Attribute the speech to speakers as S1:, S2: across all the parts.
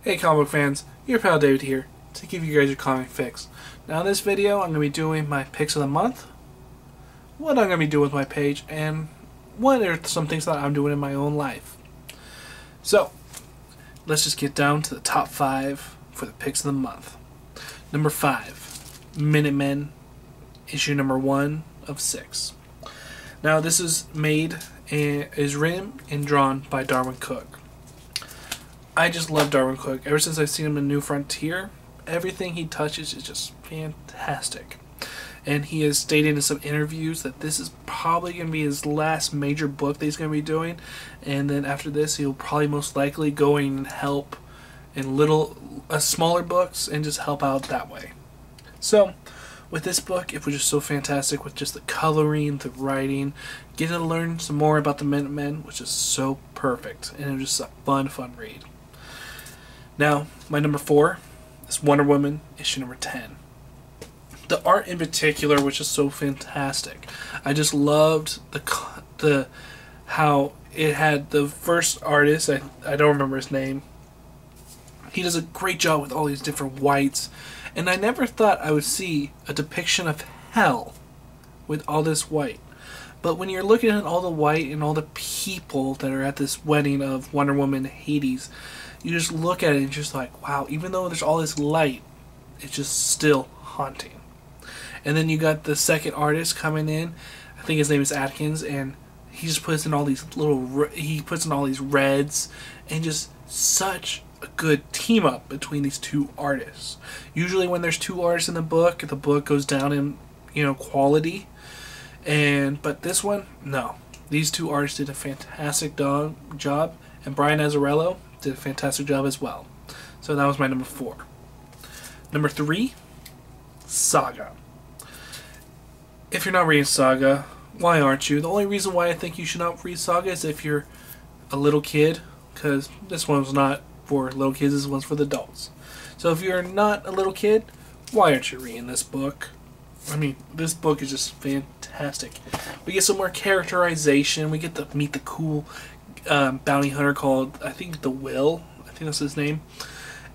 S1: Hey comic book fans, your pal David here to give you guys your comic fix. Now in this video I'm going to be doing my picks of the month, what I'm going to be doing with my page, and what are some things that I'm doing in my own life. So, let's just get down to the top 5 for the picks of the month. Number 5, Minutemen, issue number 1 of 6. Now this is written and drawn by Darwyn Cooke. I just love Darwyn Cooke. Ever since I've seen him in New Frontier, everything he touches is just fantastic. And he has stated in some interviews that this is probably going to be his last major book that he's going to be doing. And then after this, he'll probably most likely go and help in smaller books and just help out that way. So, with this book, it was just so fantastic with just the coloring, the writing, getting to learn some more about the Minutemen, which is so perfect. And it was just a fun read. Now, my number 4 is Wonder Woman, issue number 10. The art in particular was just so fantastic. I just loved how it had the first artist, I don't remember his name. He does a great job with all these different whites, and I never thought I would see a depiction of hell with all this white. But when you're looking at all the white and all the people that are at this wedding of Wonder Woman Hades, you just look at it and just like, wow, even though there's all this light, it's just still haunting. And then you got the second artist coming in, I think his name is Atkins, and he just puts in all these reds, and just such a good team up between these two artists. Usually when there's two artists in the book goes down in quality. But this one, no. These two artists did a fantastic job, and Brian Azzarello did a fantastic job as well. So that was my number 4. Number 3, Saga. If you're not reading Saga, why aren't you? The only reason why I think you should not read Saga is if you're a little kid, because this one's not for little kids, this one's for the adults. So if you're not a little kid, why aren't you reading this book? I mean, this book is just fantastic. We get some more characterization. We get to meet the cool bounty hunter called, I think, The Will. I think that's his name.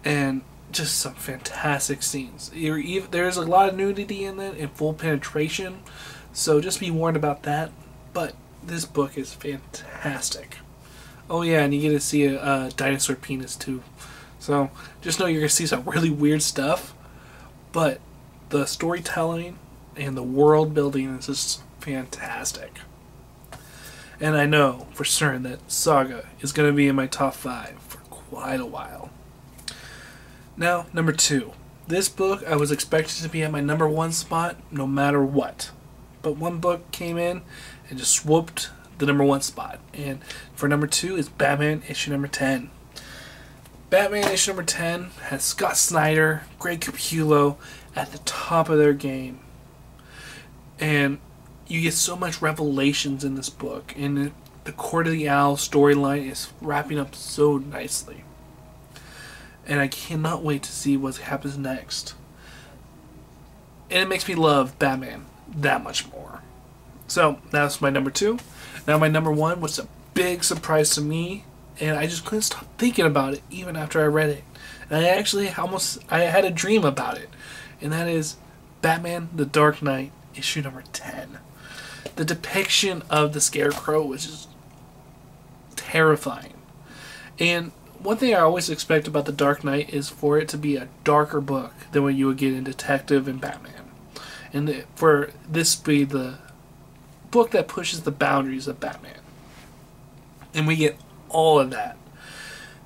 S1: And just some fantastic scenes. There's a lot of nudity in it and full penetration. So just be warned about that. But this book is fantastic. Oh yeah, and you get to see a dinosaur penis too. So just know you're going to see some really weird stuff. But the storytelling and the world building is just fantastic. And I know for certain that Saga is going to be in my top 5 for quite a while. Now, number 2. This book I was expected to be at my number 1 spot no matter what. But one book came in and just swooped the number 1 spot. And for number 2 is Batman issue number 10. Batman issue number 10 has Scott Snyder, Greg Capullo at the top of their game. And you get so much revelations in this book. And the Court of the Owl storyline is wrapping up so nicely. And I cannot wait to see what happens next. And it makes me love Batman that much more. So, that's my number 2. Now my number 1 was a big surprise to me. And I just couldn't stop thinking about it even after I read it. And I had a dream about it. And that is Batman The Dark Knight, issue number 10. The depiction of the Scarecrow was just terrifying. And one thing I always expect about The Dark Knight is for it to be a darker book than what you would get in Detective and Batman. And for this to be the book that pushes the boundaries of Batman. And we get all of that.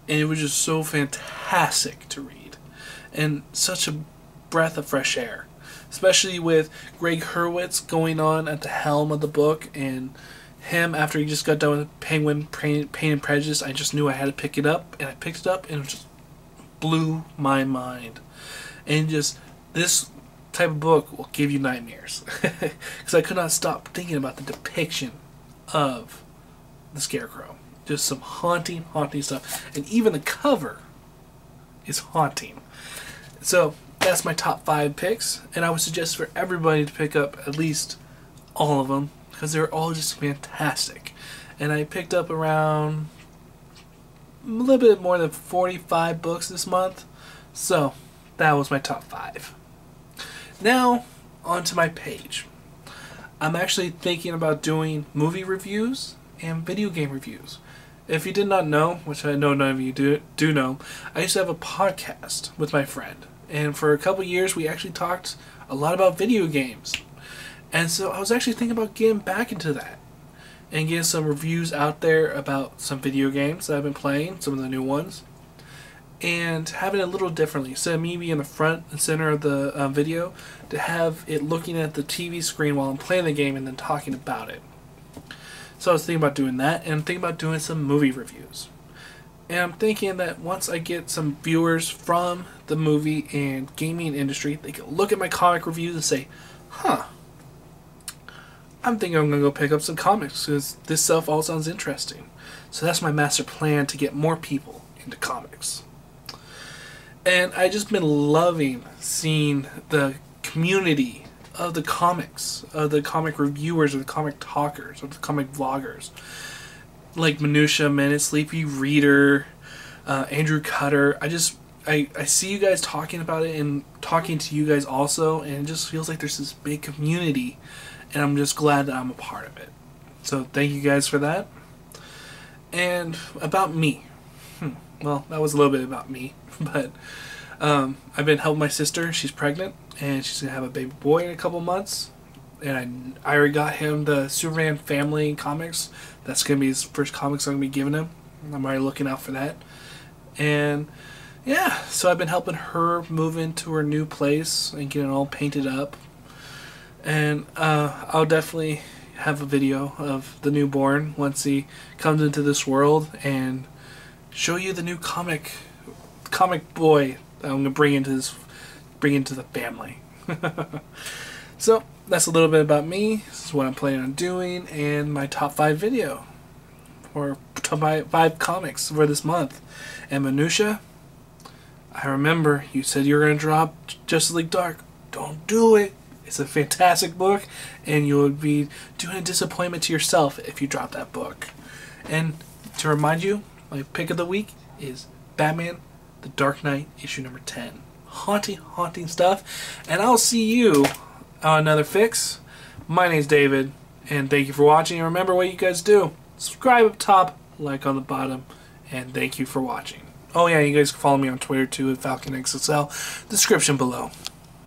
S1: And it was just so fantastic to read. And such a breath of fresh air. Especially with Greg Hurwitz going on at the helm of the book, and him, after he just got done with Penguin, Pain and Prejudice, I just knew I had to pick it up, and I picked it up, and it just blew my mind. And just, this type of book will give you nightmares. Because I could not stop thinking about the depiction of the Scarecrow. Just some haunting stuff. And even the cover is haunting. So, that's my top 5 picks, and I would suggest for everybody to pick up at least all of them, because they're all just fantastic. And I picked up around little bit more than 45 books this month. So that was my top 5. Now, onto my page. I'm actually thinking about doing movie reviews and video game reviews. If you did not know, which I know none of you do know, I used to have a podcast with my friend. And for a couple years, we actually talked a lot about video games. And so I was actually thinking about getting back into that and getting some reviews out there about some video games that I've been playing, some of the new ones, and having it a little differently. Instead of me being in the front and center of the video, to have it looking at the TV screen while I'm playing the game and then talking about it. So I was thinking about doing that, and I'm thinking about doing some movie reviews. And I'm thinking that once I get some viewers from the movie and gaming industry, they can look at my comic reviews and say, huh, I'm thinking I'm going to go pick up some comics because this stuff all sounds interesting. So that's my master plan, to get more people into comics. And I've just been loving seeing the community of the comics, of the comic reviewers, or the comic talkers, or the comic vloggers. Like Minutia, Minute, Sleepy Reader, Andrew Cutter. I see you guys talking about it and talking to you guys also, and it just feels like there's this big community, and I'm just glad that I'm a part of it. So thank you guys for that. And about me. Well, that was a little bit about me, but I've been helping my sister. She's pregnant, and she's going to have a baby boy in a couple months. And I already got him the Superman Family comics. That's going to be his first comics I'm going to be giving him. I'm already looking out for that. And yeah, so I've been helping her move into her new place and getting it all painted up. And I'll definitely have a video of the newborn once he comes into this world, and show you the new comic boy that I'm going to bring into the family. So that's a little bit about me. This is what I'm planning on doing, and my top 5 video, or top 5 comics for this month. And Minutia, I remember you said you were going to drop Justice League Dark. Don't do it. It's a fantastic book, and you would be doing a disappointment to yourself if you drop that book. And to remind you, my pick of the week is Batman The Dark Knight, issue number 10. Haunting stuff. And I'll see you on another fix. My name's David, and thank you for watching. And remember what you guys do. Subscribe up top, like on the bottom, and thank you for watching. Oh yeah, you guys can follow me on Twitter too at FalconXSL. Description below.